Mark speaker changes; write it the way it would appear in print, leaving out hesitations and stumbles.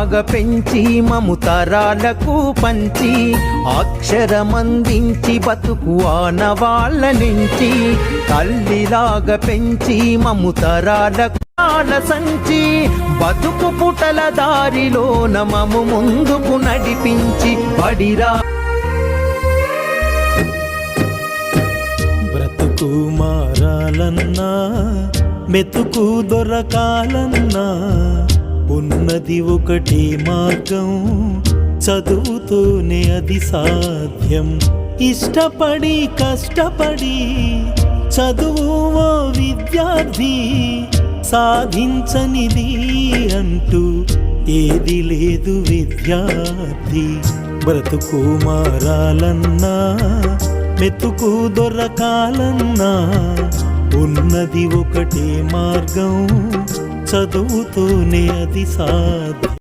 Speaker 1: తల్లిలాగా పెంచి మము తరాలకు పంచి అక్షరమందించి బతుకు ఆనవాళ్ళ నుంచి తల్లిలాగా పెంచి మము తరాలకు సంచి బతుకు పుటల దారిలోన మము ముందుకు నడిపించి బడిరా
Speaker 2: బ్రతుకు మారాలన్నా మెతుకు దొరకాలన్నా ఉన్నది ఒకటి మార్గం, చదువుతూనే అది సాధ్యం. ఇష్టపడి కష్టపడి చదువు ఓ విద్యార్థి, సాధించనిది అంటూ ఏది లేదు విద్యార్థి. బ్రతుకు మారాలన్నా మెతుకు దొరకాలన్నా ఉన్నది ఒకటే మార్గం, చదువుతూనే అది సాధ్యం.